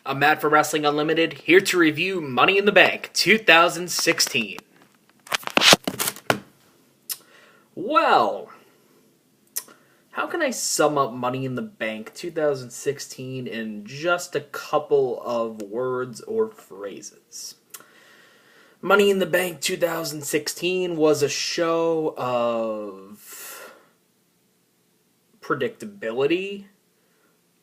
I'm Matt from Wrestling Unlimited, here to review Money in the Bank 2016. Well, how can I sum up Money in the Bank 2016 in just a couple of words or phrases? Money in the Bank 2016 was a show of predictability,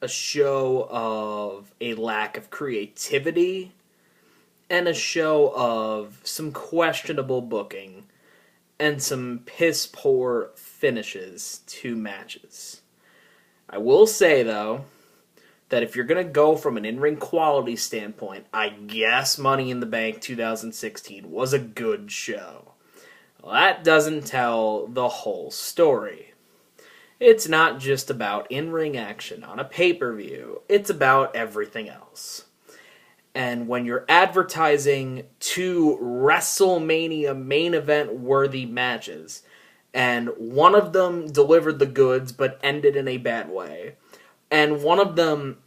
a show of a lack of creativity, and a show of some questionable booking and some piss-poor finishes to matches. I will say, though, that if you're going to go from an in-ring quality standpoint, I guess Money in the Bank 2016 was a good show. Well, that doesn't tell the whole story. It's not just about in-ring action on a pay-per-view. It's about everything else. And when you're advertising two WrestleMania main event worthy matches, and one of them delivered the goods but ended in a bad way, and one of them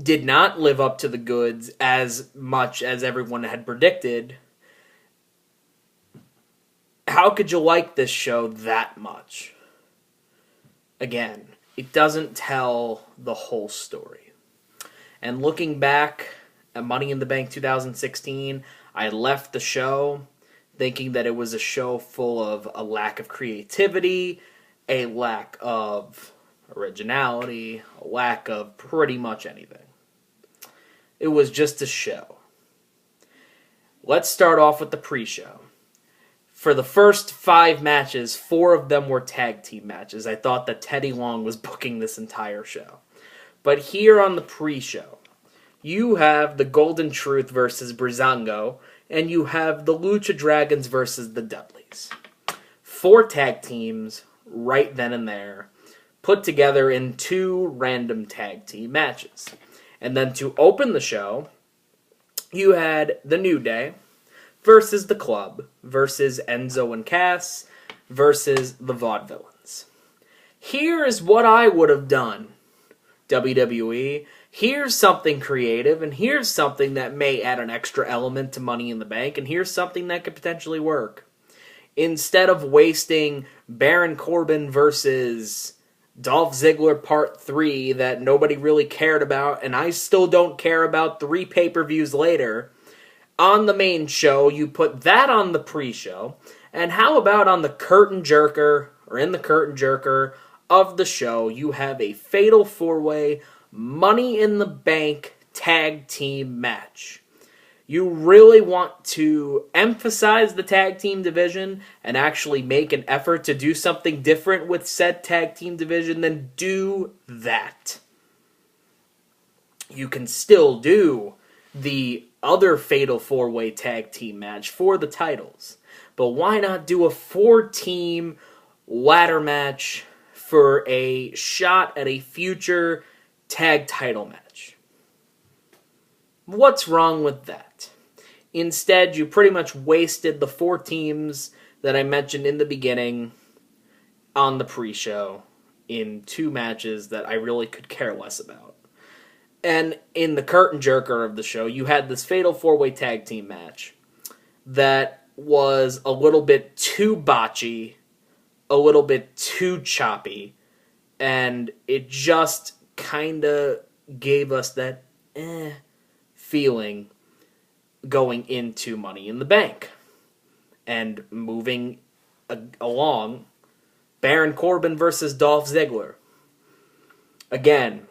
did not live up to the goods as much as everyone had predicted, how could you like this show that much? Again, it doesn't tell the whole story. And looking back at Money in the Bank 2016, I left the show thinking that it was a show full of a lack of creativity, a lack of originality, a lack of pretty much anything. It was just a show. Let's start off with the pre-show. For the first 5 matches, 4 of them were tag team matches. I thought that Teddy Long was booking this entire show. But here on the pre-show, you have the Golden Truth versus Breezango, and you have the Lucha Dragons versus the Dudleys. 4 tag teams right then and there, put together in 2 random tag team matches. And then to open the show, you had the New Day versus the Club, versus Enzo and Cass, versus the Vaudevillains. Here is what I would have done, WWE. Here's something creative, and here's something that may add an extra element to Money in the Bank, and here's something that could potentially work. Instead of wasting Baron Corbin versus Dolph Ziggler Part 3 that nobody really cared about, and I still don't care about 3 pay-per-views later, on the main show, you put that on the pre-show, and how about on the curtain jerker, or in the curtain jerker of the show, you have a fatal 4-way Money in the Bank tag team match. You really want to emphasize the tag team division and actually make an effort to do something different with said tag team division, then do that. You can still do the other fatal 4-way tag team match for the titles. But why not do a 4-team ladder match for a shot at a future tag title match? What's wrong with that? Instead, you pretty much wasted the 4 teams that I mentioned in the beginning on the pre-show in 2 matches that I really could care less about. And in the curtain jerker of the show, you had this fatal 4-way tag team match that was a little bit too botchy, a little bit too choppy, and it just kind of gave us that feeling going into Money in the Bank. And moving along, Baron Corbin versus Dolph Ziggler. Again,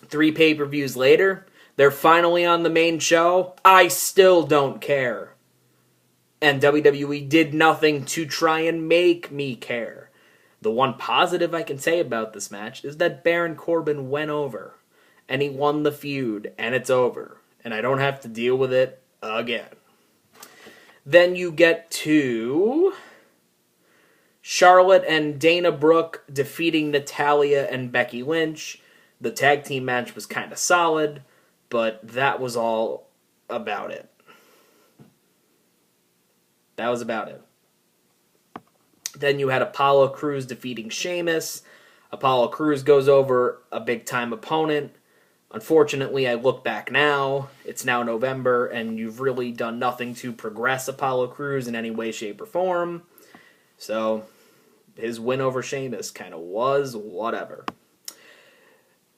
3 pay-per-views later, they're finally on the main show. I still don't care. And WWE did nothing to try and make me care. The one positive I can say about this match is that Baron Corbin went over. And he won the feud, and it's over. And I don't have to deal with it again. Then you get to Charlotte and Dana Brooke defeating Natalya and Becky Lynch. The tag team match was kind of solid, but that was all about it. That was about it. Then you had Apollo Crews defeating Sheamus. Apollo Crews goes over a big-time opponent. Unfortunately, I look back now, it's now November, and you've really done nothing to progress Apollo Crews in any way, shape, or form. So, his win over Sheamus kind of was whatever.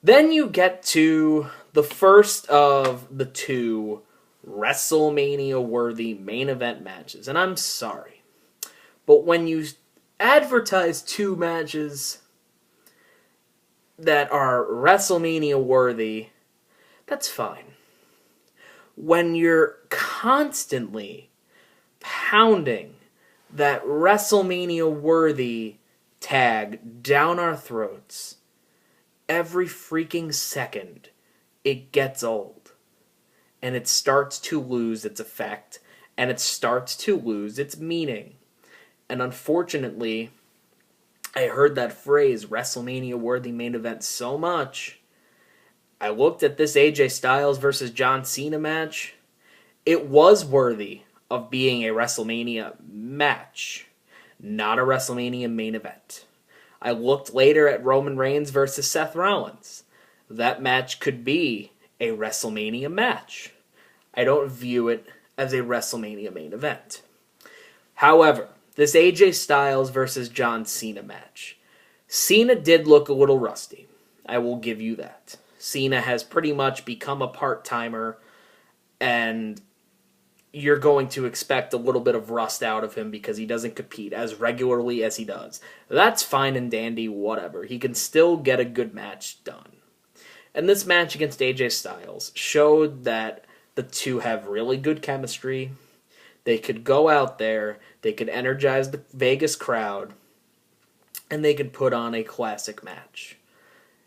Then you get to the first of the two WrestleMania-worthy main event matches. And I'm sorry, but when you advertise two matches that are WrestleMania-worthy, that's fine. When you're constantly pounding that WrestleMania-worthy tag down our throats every freaking second, it gets old. And it starts to lose its effect, and it starts to lose its meaning. And unfortunately, I heard that phrase, WrestleMania-worthy main event, so much. I looked at this AJ Styles versus John Cena match. It was worthy of being a WrestleMania match, not a WrestleMania main event. I looked later at Roman Reigns versus Seth Rollins. That match could be a WrestleMania match. I don't view it as a WrestleMania main event. However, this AJ Styles versus John Cena match, Cena did look a little rusty. I will give you that. Cena has pretty much become a part-timer, and you're going to expect a little bit of rust out of him because he doesn't compete as regularly as he does. That's fine and dandy, whatever. He can still get a good match done. And this match against AJ Styles showed that the two have really good chemistry. They could go out there, they could energize the Vegas crowd, and they could put on a classic match.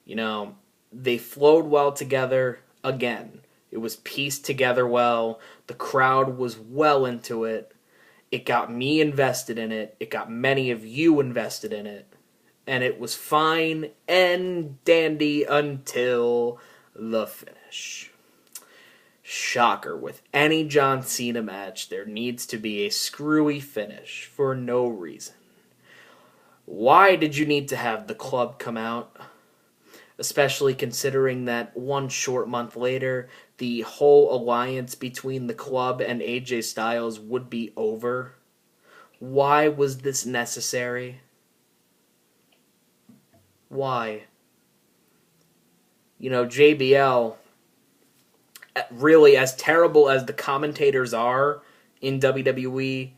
You know, they flowed well together. Again, it was pieced together well. The crowd was well into it. It got me invested in it. It got many of you invested in it. And it was fine and dandy until the finish. Shocker, with any John Cena match, there needs to be a screwy finish for no reason. Why did you need to have the club come out? Especially considering that one short month later, the whole alliance between the club and AJ Styles would be over. Why was this necessary? Why? You know, JBL, really, as terrible as the commentators are in WWE,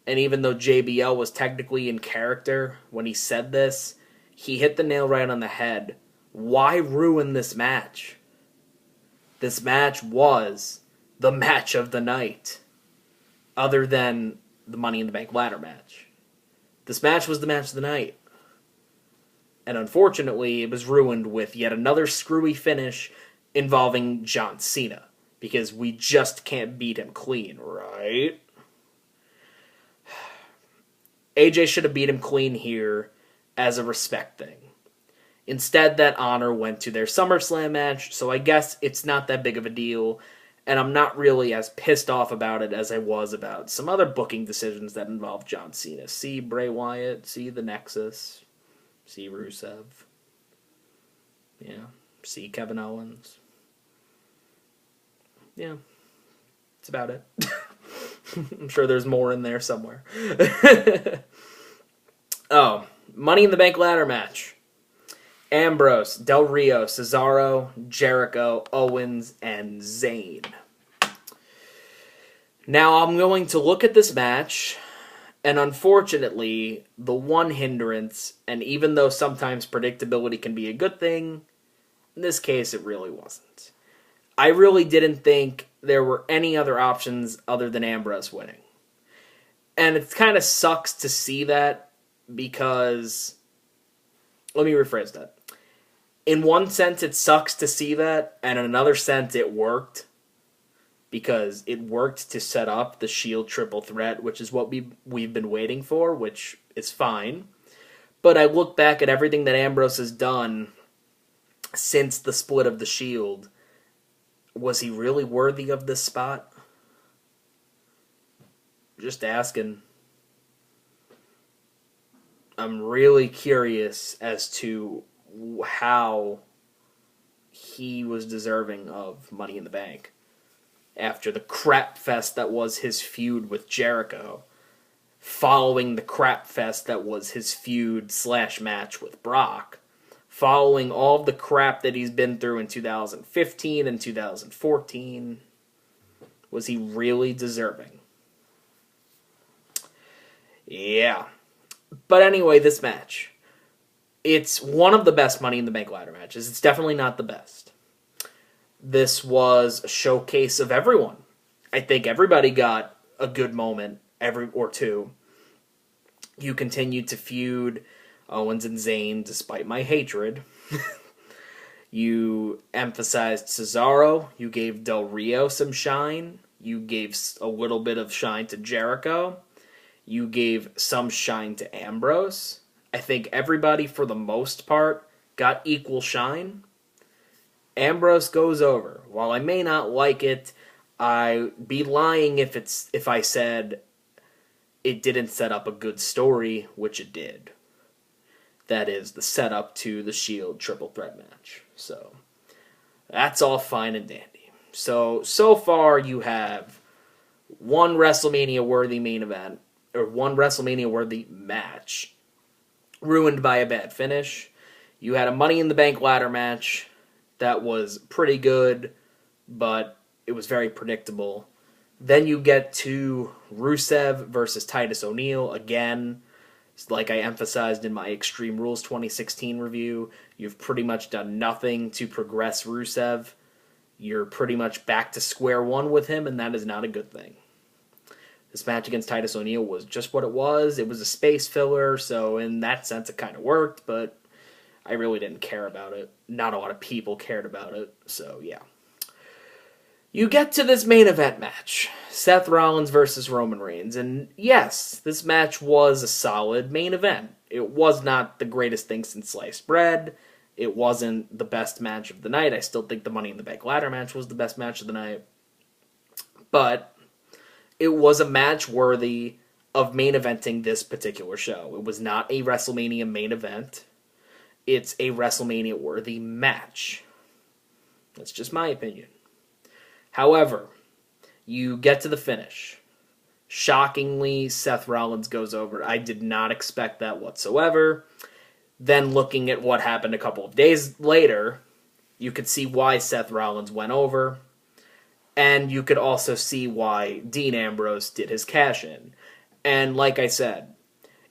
and even though JBL was technically in character when he said this, he hit the nail right on the head. Why ruin this match? This match was the match of the night, other than the Money in the Bank ladder match. This match was the match of the night. And unfortunately, it was ruined with yet another screwy finish involving John Cena, because we just can't beat him clean, right? AJ should have beat him clean here as a respect thing. Instead, that honor went to their SummerSlam match, so I guess it's not that big of a deal, and I'm not really as pissed off about it as I was about some other booking decisions that involve John Cena. See Bray Wyatt, see The Nexus, see Rusev, yeah, see Kevin Owens. Yeah, that's about it. I'm sure there's more in there somewhere. Oh, Money in the Bank ladder match. Ambrose, Del Rio, Cesaro, Jericho, Owens, and Zayn. Now I'm going to look at this match, and unfortunately, the one hindrance, and even though sometimes predictability can be a good thing, in this case it really wasn't. I really didn't think there were any other options other than Ambrose winning. And it kind of sucks to see that because... Let me rephrase that. In one sense, it sucks to see that, and in another sense, it worked. Because it worked to set up the Shield triple threat, which is what we've been waiting for, which is fine. But I look back at everything that Ambrose has done since the split of the Shield. Was he really worthy of this spot? Just asking. I'm really curious as to how he was deserving of Money in the Bank. After the crap fest that was his feud with Jericho, following the crap fest that was his feud/match with Brock, following all of the crap that he's been through in 2015 and 2014, was he really deserving? Yeah. But anyway, this match. It's one of the best Money in the Bank ladder matches. It's definitely not the best. This was a showcase of everyone. I think everybody got a good moment or two. You continued to feud Owens and Zayn despite my hatred. You emphasized Cesaro. You gave Del Rio some shine. You gave a little bit of shine to Jericho. You gave some shine to Ambrose. I think everybody, for the most part, got equal shine. Ambrose goes over. While I may not like it, I'd be lying if I said it didn't set up a good story, which it did. That is the setup to the Shield triple threat match. So that's all fine and dandy. So far you have one WrestleMania worthy main event, or one WrestleMania worthy match, ruined by a bad finish. You had a Money in the Bank ladder match that was pretty good, but it was very predictable. Then you get to Rusev versus Titus O'Neil again. Like I emphasized in my Extreme Rules 2016 review, you've pretty much done nothing to progress Rusev. You're pretty much back to square one with him, and that is not a good thing. This match against Titus O'Neil was just what it was. It was a space filler, so in that sense it kind of worked, but I really didn't care about it. Not a lot of people cared about it, so yeah. You get to this main event match, Seth Rollins versus Roman Reigns, and yes, this match was a solid main event. It was not the greatest thing since sliced bread. It wasn't the best match of the night. I still think the Money in the Bank ladder match was the best match of the night. But it was a match worthy of main eventing this particular show. It was not a WrestleMania main event. It's a WrestleMania worthy match. That's just my opinion. However, you get to the finish. Shockingly, Seth Rollins goes over. I did not expect that whatsoever. Then looking at what happened a couple of days later, you could see why Seth Rollins went over. And you could also see why Dean Ambrose did his cash-in. And like I said,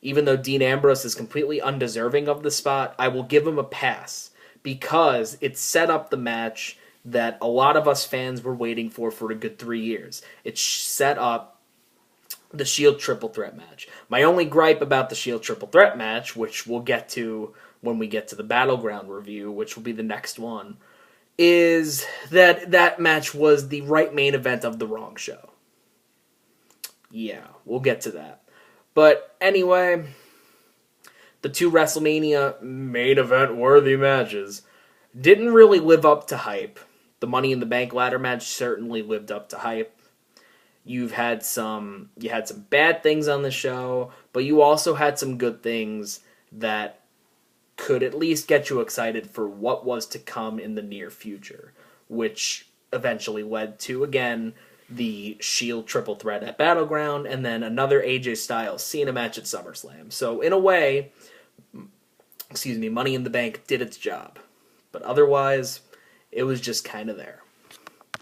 even though Dean Ambrose is completely undeserving of the spot, I will give him a pass because it set up the match that a lot of us fans were waiting for a good 3 years. It set up the Shield triple threat match. My only gripe about the Shield triple threat match, which we'll get to when we get to the Battleground review, which will be the next one, is that that match was the right main event of the wrong show. Yeah, we'll get to that. But anyway, the two WrestleMania main event worthy matches didn't really live up to hype. The Money in the Bank ladder match certainly lived up to hype. You had some bad things on the show, but you also had some good things that could at least get you excited for what was to come in the near future, which eventually led to, again, the Shield triple threat at Battleground, and then another AJ Styles Cena match at SummerSlam. So in a way, Money in the Bank did its job. But otherwise, it was just kind of there.